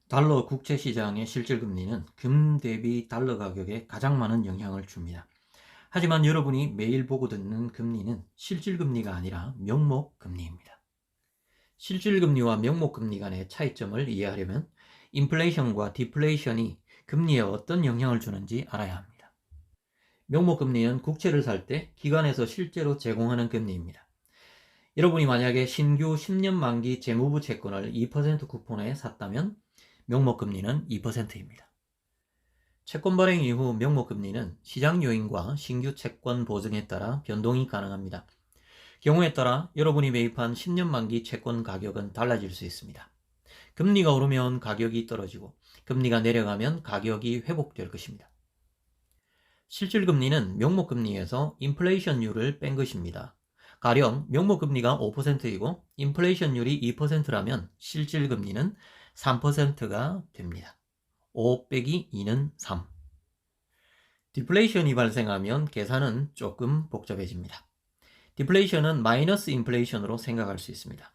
달러 국채 시장의 실질 금리는 금 대비 달러 가격에 가장 많은 영향을 줍니다. 하지만 여러분이 매일 보고 듣는 금리는 실질 금리가 아니라 명목 금리입니다. 실질 금리와 명목 금리 간의 차이점을 이해하려면 인플레이션과 디플레이션이 금리에 어떤 영향을 주는지 알아야 합니다. 명목 금리는 국채를 살 때 기관에서 실제로 제공하는 금리입니다. 여러분이 만약에 신규 10년 만기 재무부 채권을 2% 쿠폰에 샀다면 명목금리는 2%입니다. 채권 발행 이후 명목금리는 시장 요인과 신규 채권 보증에 따라 변동이 가능합니다. 경우에 따라 여러분이 매입한 10년 만기 채권 가격은 달라질 수 있습니다. 금리가 오르면 가격이 떨어지고 금리가 내려가면 가격이 회복될 것입니다. 실질금리는 명목금리에서 인플레이션율을 뺀 것입니다. 가령 명목금리가 5%이고 인플레이션율이 2%라면 실질금리는 3%가 됩니다. 5 빼기 2는 3. 디플레이션이 발생하면 계산은 조금 복잡해집니다. 디플레이션은 마이너스 인플레이션으로 생각할 수 있습니다.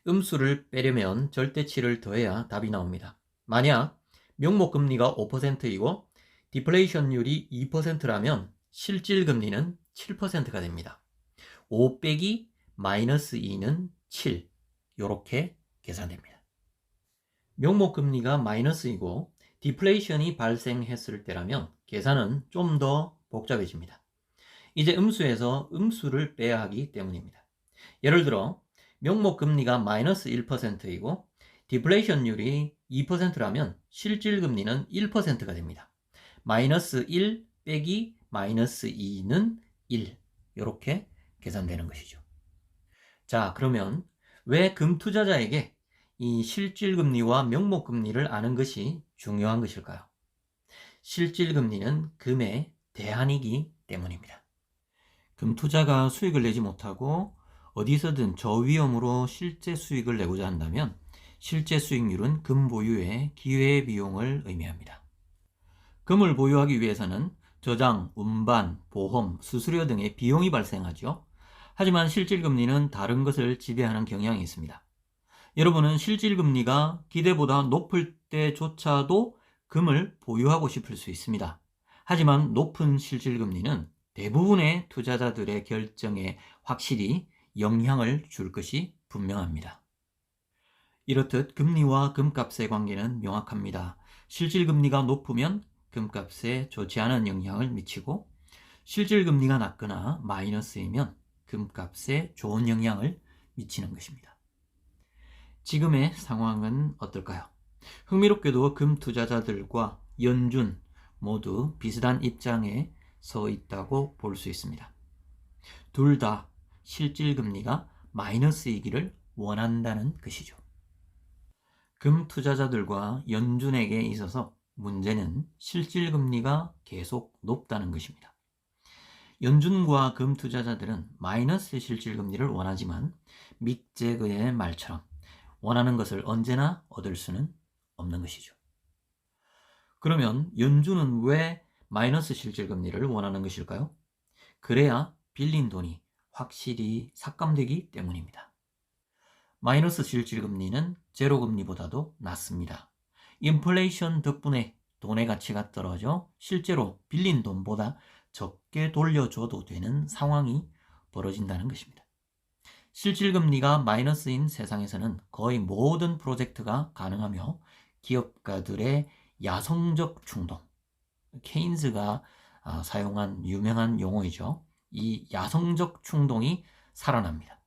음수를 빼려면 절대치를 더해야 답이 나옵니다. 만약 명목금리가 5%이고 디플레이션율이 2%라면 실질금리는 7%가 됩니다. 5 빼기 마이너스 2는 7. 이렇게 계산됩니다. 명목금리가 마이너스이고 디플레이션이 발생했을 때라면 계산은 좀 더 복잡해집니다. 이제 음수에서 음수를 빼야 하기 때문입니다. 예를 들어 명목금리가 마이너스 1%이고 디플레이션율이 2%라면 실질금리는 1%가 됩니다. 마이너스 1 빼기 마이너스 2는 1. 이렇게 계산되는 것이죠. 자, 그러면 왜 금투자자에게 이 실질금리와 명목금리를 아는 것이 중요한 것일까요? 실질금리는 금의 대안이기 때문입니다. 금투자가 수익을 내지 못하고 어디서든 저위험으로 실제 수익을 내고자 한다면 실제 수익률은 금 보유의 기회비용을 의미합니다. 금을 보유하기 위해서는 저장, 운반, 보험, 수수료 등의 비용이 발생하죠. 하지만 실질금리는 다른 것을 지배하는 경향이 있습니다. 여러분은 실질금리가 기대보다 높을 때조차도 금을 보유하고 싶을 수 있습니다. 하지만 높은 실질금리는 대부분의 투자자들의 결정에 확실히 영향을 줄 것이 분명합니다. 이렇듯 금리와 금값의 관계는 명확합니다. 실질금리가 높으면 금값에 좋지 않은 영향을 미치고 실질금리가 낮거나 마이너스이면 금값에 좋은 영향을 미치는 것입니다. 지금의 상황은 어떨까요? 흥미롭게도 금 투자자들과 연준 모두 비슷한 입장에 서 있다고 볼 수 있습니다. 둘 다 실질금리가 마이너스이기를 원한다는 것이죠. 금 투자자들과 연준에게 있어서 문제는 실질금리가 계속 높다는 것입니다. 연준과 금 투자자들은 마이너스 실질금리를 원하지만 믹 제거의 말처럼 원하는 것을 언제나 얻을 수는 없는 것이죠. 그러면 연준은 왜 마이너스 실질금리를 원하는 것일까요? 그래야 빌린 돈이 확실히 삭감되기 때문입니다. 마이너스 실질금리는 제로금리보다도 낮습니다. 인플레이션 덕분에 돈의 가치가 떨어져 실제로 빌린 돈보다 적게 돌려줘도 되는 상황이 벌어진다는 것입니다. 실질금리가 마이너스인 세상에서는 거의 모든 프로젝트가 가능하며 기업가들의 야성적 충동, 케인즈가 사용한 유명한 용어이죠. 이 야성적 충동이 살아납니다.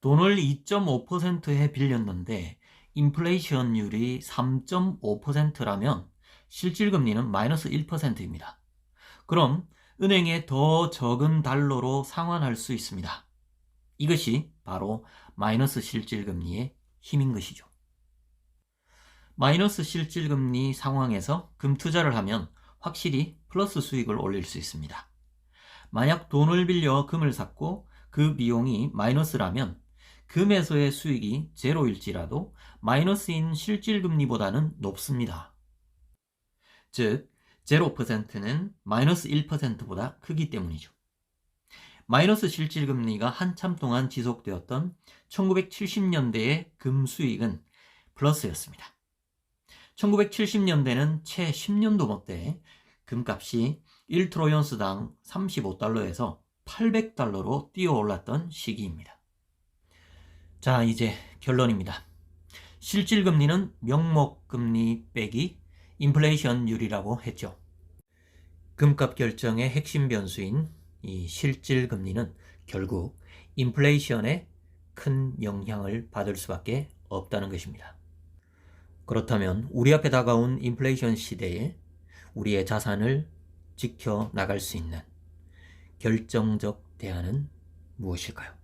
돈을 2.5%에 빌렸는데 인플레이션율이 3.5%라면 실질금리는 마이너스 1%입니다. 그럼 은행에 더 적은 달러로 상환할 수 있습니다. 이것이 바로 마이너스 실질금리의 힘인 것이죠. 마이너스 실질금리 상황에서 금 투자를 하면 확실히 플러스 수익을 올릴 수 있습니다. 만약 돈을 빌려 금을 샀고 그 비용이 마이너스라면 금에서의 수익이 제로일지라도 마이너스인 실질금리보다는 높습니다. 즉, 0%는 마이너스 1%보다 크기 때문이죠. 마이너스 실질금리가 한참 동안 지속되었던 1970년대의 금 수익은 플러스였습니다. 1970년대는 채 10년도 못돼 금값이 1트로이언스당 35달러에서 800달러로 뛰어올랐던 시기입니다. 자, 이제 결론입니다. 실질금리는 명목금리 빼기 인플레이션율이라고 했죠. 금값 결정의 핵심 변수인 이 실질금리는 결국 인플레이션에 큰 영향을 받을 수밖에 없다는 것입니다. 그렇다면 우리 앞에 다가온 인플레이션 시대에 우리의 자산을 지켜나갈 수 있는 결정적 대안은 무엇일까요?